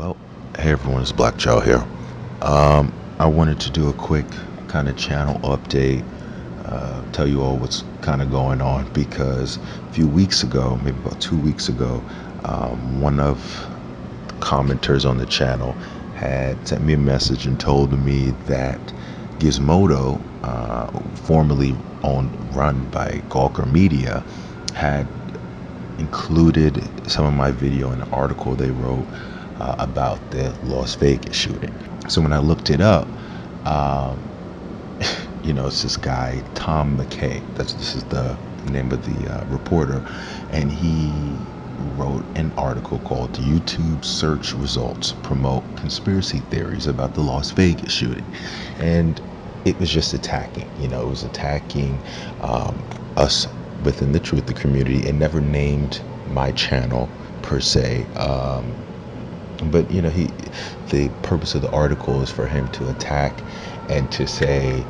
Well, hey everyone, it's Black Joe here. I wanted to do a quick kind of channel update, tell you all what's kind of going on because a few weeks ago, maybe about 2 weeks ago, one of the commenters on the channel had sent me a message and told me that Gizmodo, formerly run by Gawker Media, had included some of my video in an article they wrote about the Las Vegas shooting. So when I looked it up, um, it's this guy Tom McKay. This is the name of the reporter, and he wrote an article called "YouTube Search Results Promote Conspiracy Theories About the Las Vegas Shooting," and it was just attacking. It was attacking us within the truth, the community. It never named my channel per se. But the purpose of the article is for him to attack and to say,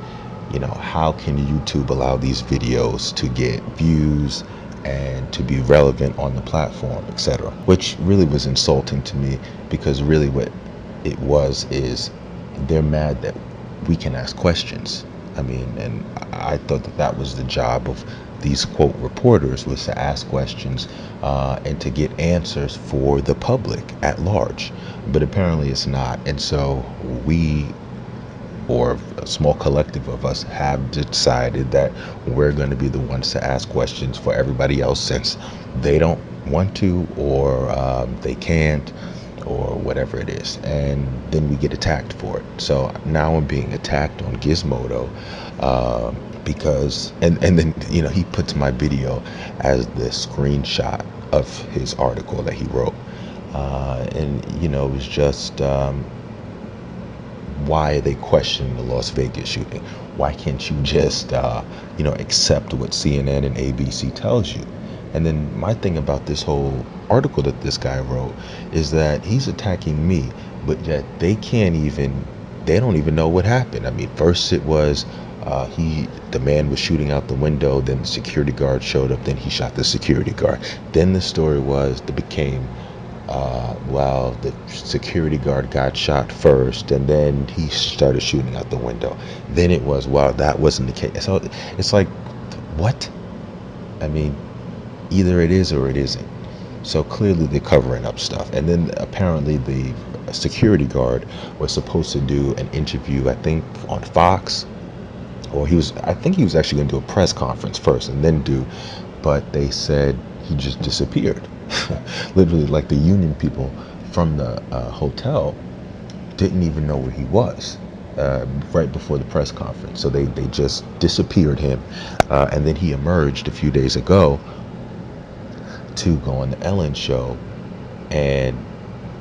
how can YouTube allow these videos to get views and to be relevant on the platform, etc. Which really was insulting to me, because really what it was is they're mad that we can ask questions. And I thought that was the job of these quote reporters, was to ask questions and to get answers for the public at large. But apparently it's not. And so we, or a small collective of us, have decided that we're going to be the ones to ask questions for everybody else, since they don't want to, or they can't, or whatever it is. And then we get attacked for it. So now I'm being attacked on Gizmodo because and then he puts my video as the screenshot of his article that he wrote, and it was just why are they questioning the Las Vegas shooting? Why can't you just accept what CNN and ABC tells you? And then my thing about this whole article that this guy wrote is that he's attacking me, but yet they don't even know what happened. First it was the man was shooting out the window, then the security guard showed up, then he shot the security guard. Then the story became the security guard got shot first, and then he started shooting out the window. Then it was, that wasn't the case. So it's like, what? Either it is or it isn't. So clearly they're covering up stuff. And then apparently the security guard was supposed to do an interview, I think on Fox, or I think he was actually going to do a press conference first and then but they said he just disappeared. Literally, like the union people from the hotel didn't even know where he was right before the press conference. So they just disappeared him. And then he emerged a few days ago to go on the Ellen show, and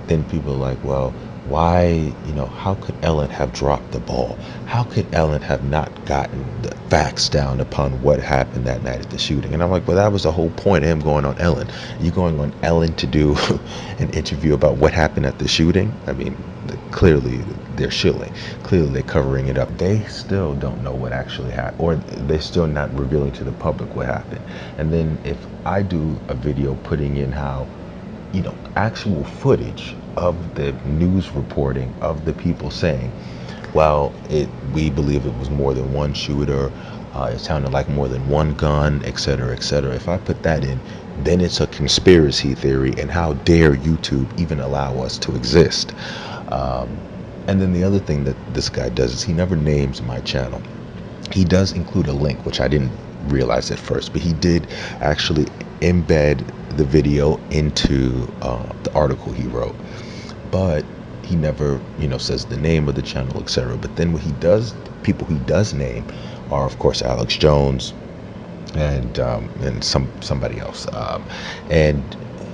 then people are like, well, why, how could Ellen have dropped the ball? How could Ellen have not gotten the facts down upon what happened that night at the shooting? And I'm like, well, that was the whole point of him going on Ellen. You going on Ellen to do an interview about what happened at the shooting? Clearly they're shilling. Clearly they're covering it up. They still don't know what actually happened, or they're still not revealing to the public what happened. And then if I do a video putting in how, actual footage of the news reporting of the people saying, well, we believe it was more than one shooter, it sounded like more than one gun, etc., etc. If I put that in, then it's a conspiracy theory, and how dare YouTube even allow us to exist? And then the other thing that this guy does is he never names my channel. He does include a link, which I didn't realize at first, but he did actually embed the video into the article he wrote. But he never, says the name of the channel, etc. But then what he does, people he does name are, of course, Alex Jones and somebody else. And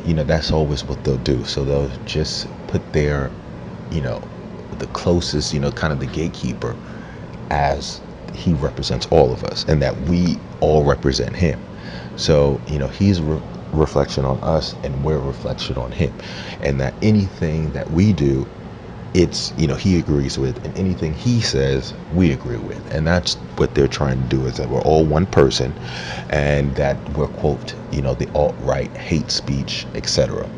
that's always what they'll do. So they'll just put their, the closest, kind of the gatekeeper, as he represents all of us, and that we all represent him. So he's reflection on us, and we're a reflection on him, and that anything that we do, it's he agrees with, and anything he says we agree with. And that's what they're trying to do, is that we're all one person, and that we're, quote, the alt-right hate speech, etc.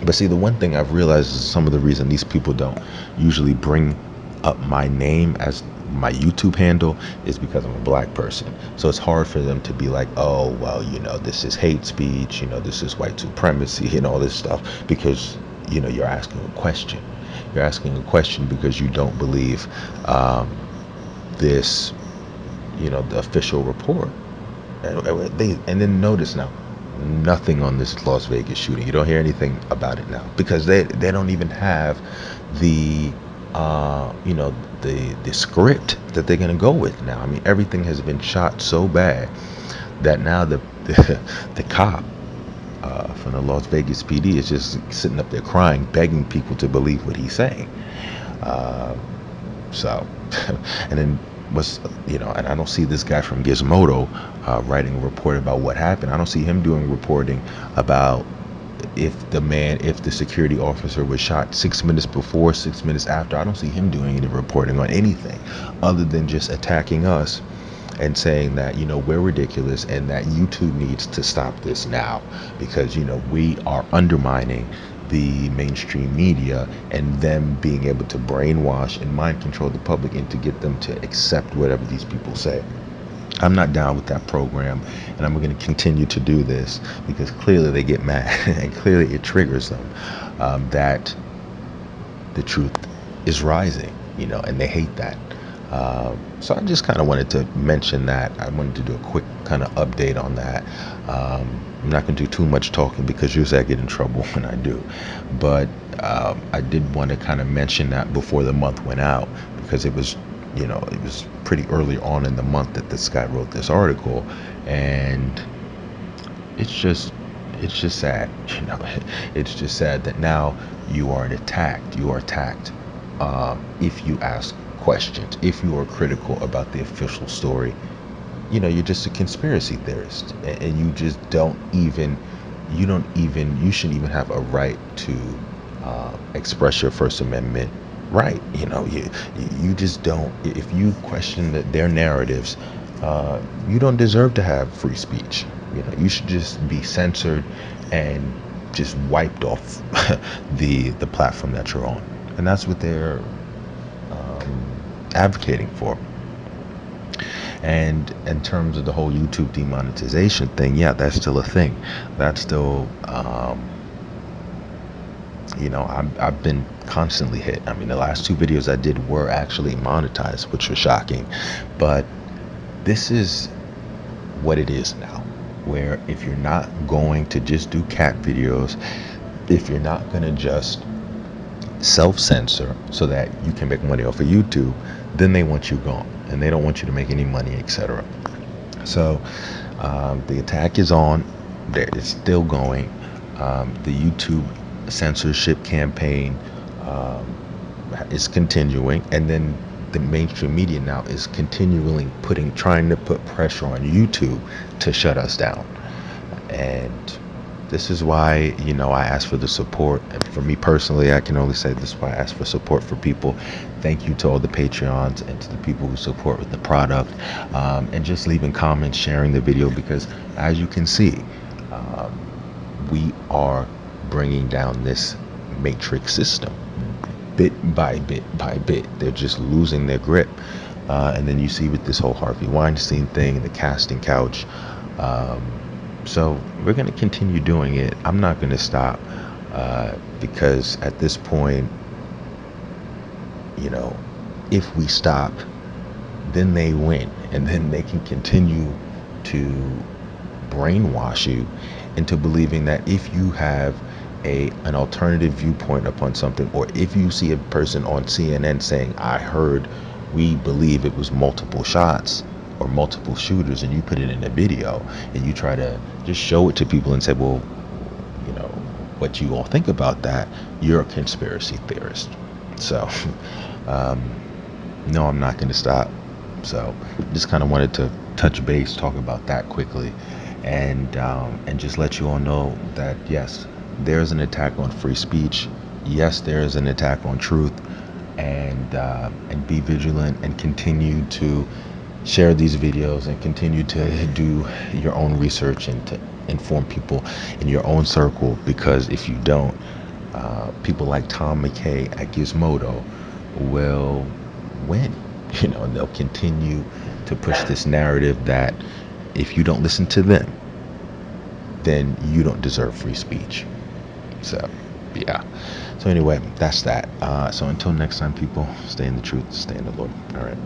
But see, the one thing I've realized is some of the reason these people don't usually bring up my name as my YouTube handle is because I'm a black person. So it's hard for them to be like, oh, well, this is hate speech, this is white supremacy and all this stuff, because, you're asking a question. You're asking a question because you don't believe this, the official report. And then notice now, nothing on this Las Vegas shooting. You don't hear anything about it now because they don't even have the the script that they're gonna go with now. I mean, everything has been shot so bad that now the cop from the Las Vegas PD is just sitting up there crying, begging people to believe what he's saying. Uh, so, and then and I don't see this guy from Gizmodo writing a report about what happened. I don't see him doing reporting about if the security officer was shot 6 minutes before, 6 minutes after. I don't see him doing any reporting on anything other than just attacking us and saying that we're ridiculous and that YouTube needs to stop this now because we are undermining the mainstream media and them being able to brainwash and mind control the public and to get them to accept whatever these people say. I'm not down with that program, and I'm going to continue to do this because clearly they get mad and clearly it triggers them that the truth is rising, and they hate that. So I just kind of wanted to mention that. I wanted to do a quick kind of update on that. I'm not going to do too much talking because usually I get in trouble when I do. But I did want to kind of mention that before the month went out because it was pretty early on in the month that this guy wrote this article, and it's just sad. It's just sad that now you are attacked. You are attacked if you ask questions, if you are critical about the official story. You're just a conspiracy theorist, and you just you shouldn't even have a right to express your First Amendment right. You just don't. If you question their narratives, you don't deserve to have free speech. You should just be censored and just wiped off the platform that you're on, and that's what they're advocating for. And in terms of the whole YouTube demonetization thing, yeah, that's still a thing. That's still, I've been constantly hit. I mean, the last two videos I did were actually monetized, which was shocking. But this is what it is now, where if you're not going to just do cat videos, if you're not going to just self-censor so that you can make money off of YouTube, then they want you gone and they don't want you to make any money, etc. So the attack is on. It's still going. The YouTube censorship campaign is continuing, and then the mainstream media now is continually trying to put pressure on YouTube to shut us down. And this is why, I ask for the support. And for me personally, I can only say this is why I ask for support for people. Thank you to all the Patreons and to the people who support with the product, and just leaving comments, sharing the video, because as you can see, we are bringing down this matrix system bit by bit by bit. They're just losing their grip. And then you see with this whole Harvey Weinstein thing, the casting couch. So we're going to continue doing it. I'm not going to stop because at this point, if we stop, then they win. And then they can continue to brainwash you into believing that if you have an alternative viewpoint upon something, or if you see a person on CNN saying, we believe it was multiple shots or multiple shooters, and you put it in a video and you try to just show it to people and say, well, what you all think about that, you're a conspiracy theorist. So no, I'm not going to stop. So just kind of wanted to touch base, talk about that quickly, and just let you all know that yes, there's an attack on free speech. Yes, there is an attack on truth, and be vigilant and continue to share these videos and continue to do your own research and to inform people in your own circle, because if you don't, people like Tom McKay at Gizmodo will win. And they'll continue to push this narrative that if you don't listen to them, then you don't deserve free speech. So, yeah. So anyway, that's that. So until next time, people, stay in the truth, stay in the Lord. All right.